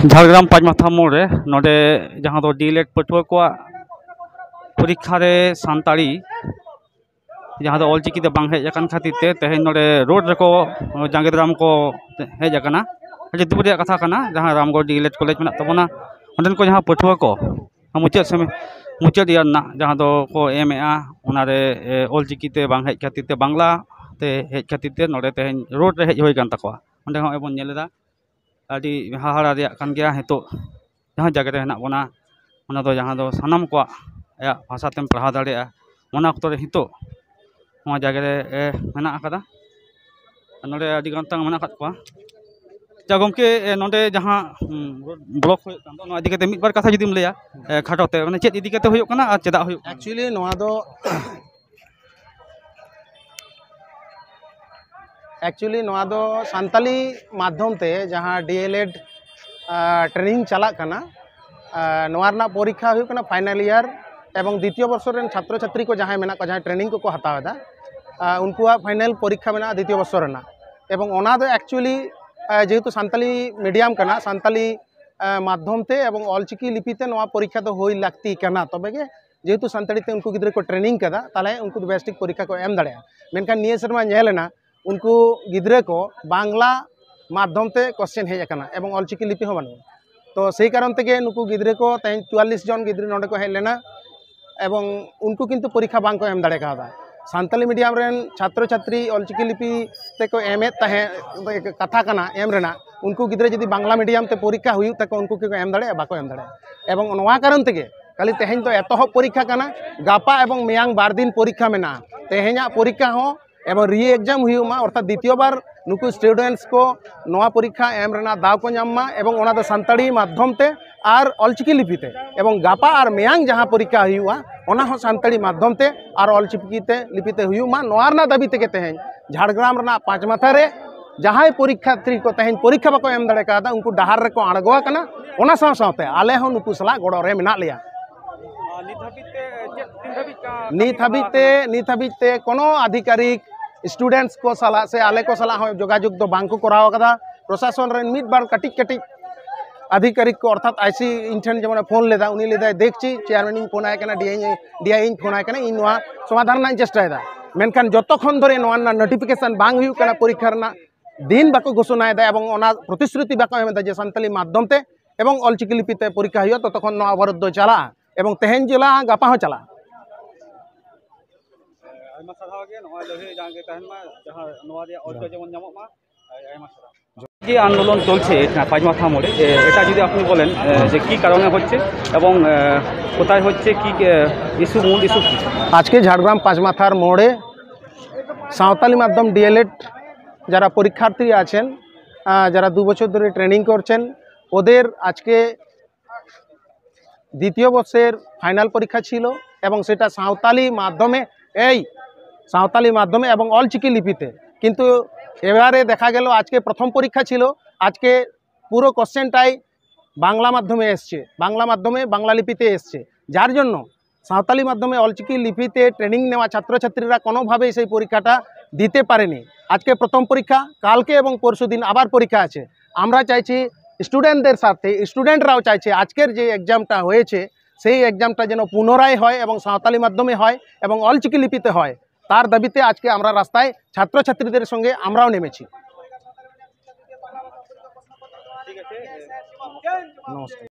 झारग्राम पाँचमाथा मोड़ नोडे जहाँ तो डीएलएड पटुआ को परीक्षा रे सानताड़ी जहाँ तो ऑलचिकी ते बांग हेज अकान खातिर ते तेहेन नोडे रोड रेको जांगेदाराम को हेज अकाना जे दुबरे कथा कना जहाँ रामगढ़ डीएलएड कॉलेज में तबना ओंडन को जहाँ पटुआ को मुचाद समय मुचाद यार ना जहाँ तो को एम ए ओनारे ऑलचिकी ते बांग हेज खातिर ते बांग्ला ते हेज खातिर ते नोडे तेहेन रोड रे हेज होय कान तकवा ओंडे हो एबन नेलेदा आदि हाहाड़ा रे कान गया हेतो जहाँ जगह रे हेना बना ओना दो जहाँ दो सानाम को या भाषा तेम पढ़ा दाड़ेया ओना अक्तो रे हितो वहाँ जगह रे मेना अकादा नोडे आदि गान तांग मेना अकाद कोआ जा गमके नोडे जहाँ ब्लॉक होय कान दो इदी कते मिद बार कथा जुदिम लैया खाटोते माने चेद इदी कते होयो कना आ चेदा होयो एक्चुअली नोआ दो सानताली माध्यम ते जहाँ डीएलएड ट्रेनिंग चला कना नोआ रना परीक्षा हुई कना फाइनल ईयर एवं द्वितीय वर्ष रेन छात्र छात्री को जहाँ मेना को जहाँ ट्रेनिंग को हतावेदा उनको फाइनल परीक्षा मेना द्वितीय वर्ष रेना एवं ओना दो एक्चुअली जेहेतु सानताली मीडियम कना सानताली माध्यम ते एवं ऑलचिकी लिपि ते नोआ परीक्षा तो होई लागती कना तबे के जेहेतु सानताली ते उनको गिद्रे को ट्रेनिंग कदा ताले उनको बेस्टिक परीक्षा को एम दाड़े मेनखान निये सेरमा नेलेना उनको गिद्रे को बांग्ला माध्यम ते क्वेश्चन हेज अकाना एवं ऑलचिकी लिपि हो बानु तो सही कारण तेगे नुकु गिद्रे को 44 जन गिद्रे नोडे को हेज लेना एवं उनको किंतु परीक्षा बांग को एम दाड़े कादा सानताली मीडियम रेन छात्र छात्री ऑलचिकी लिपि ते को एम तहे कथा कना एम रेना उनको गिद्रे जदि बांग्ला मीडियम ते परीक्षा हुई तक उनको को एम दाड़े बाको एम दाड़े एवं नोआ कारण तेगे खाली तेहेन तो एतहब परीक्षा कना गापा एवं मेयांग बार दिन परीक्षा मेना तेहेना परीक्षा हो एवं री एग्जाम हुआ अर्थात द्वितीय बार नुकु स्टूडेंट्स को नवा परीक्षा एम रेना दाव को नामा एवं ओना दो सानताड़ी माध्यम ते आर ऑलचिकी लिपि ते एवं गापा आर मेयांग जहाँ परीक्षा हुआ ओना हो सानताड़ी माध्यम ते आर ऑलचिकी ते लिपि ते हुआ नवा रना दाबी तेगे तेहेन झारग्राम रना पाँचमाथा रे जहाँ परीक्षार्थी को तेहेन परीक्षा बाको एम दाड़े कादा उनको डहार रे को आड़गोआ कना ओना साव सावते आले हो नुकु सला गड़ो रे मेना लिया नित हाबिते कोनो आधिकारिक स्टूडेंट्स को सला से आले को सला जोगाजोग दो बांग को कराव कदा प्रशासन रे मिद बार कटिक कटिक अधिकारिक को अर्थात आईसी इंठन जमन फोन लेदा उनी लेदा देखची चेयरमैन इन फोन आय कना डीआई इन फोन आय कना इन नोआ समाधान ना चेष्टायदा मेनखान जतो खन धरे नोआ नोटिफिकेशन बांग हुई कना परीक्षा रना दिन बाको घोषणायदा एवं ओना प्रतिश्रुति बाको एमदा जे सानताली माध्यम ते एवं ऑलचिकी लिपि ते परीक्षा हुई तो तखन नोआ अवरोध दो चला एवं तेहेन जिला गापा हो चला যে আন্দোলন চলছে পাঁচমাথা মোড়ে এটা যদি আপনি বলেন যে কি কারণে হচ্ছে এবং কোথায় হচ্ছে কি ইস্যু মূল ইস্যু কি आज के झाड़ग्राम पाँचमाथार मोड़े सावताली माध्यम डीएलएड যারা পরীক্ষার্থী আছেন যারা 2 বছর ধরে ট্রেনিং করছেন ওদের আজকে দ্বিতীয় বর্ষের ফাইনাল পরীক্ষা ছিল এবং সেটা সাঁওতালি মাধ্যমে এবং অলচিকি লিপিতে কিন্তু এবারে দেখা গেল আজকে প্রথম পরীক্ষা ছিল আজকে পুরো কোশ্চেনটাই বাংলা মাধ্যমে এসছে বাংলা লিপিতে এসছে যার জন্য সাঁওতালি মাধ্যমে অলচিকি লিপিতে ট্রেনিং নেওয়া ছাত্রছাত্রীরা কোনোভাবেই সেই পরীক্ষাটা দিতে পারেনি আজকে প্রথম পরীক্ষা কালকে এবং পরশুদিন আবার পরীক্ষা আছে আমরা চাইছি স্টুডেন্টদের সাথে স্টুডেন্টরাও চাইছে আজকের যে এক্সামটা হয়েছে সেই এক্সামটা যেন পুনরায় হয় এবং সাঁওতালি মাধ্যমে হয় এবং অলচিকি লিপিতে হয় তার দাবিতে আজকে আমরা রাস্তায় ছাত্রছাত্রীদের সঙ্গে আমরাও নেমেছি। নমস্কার।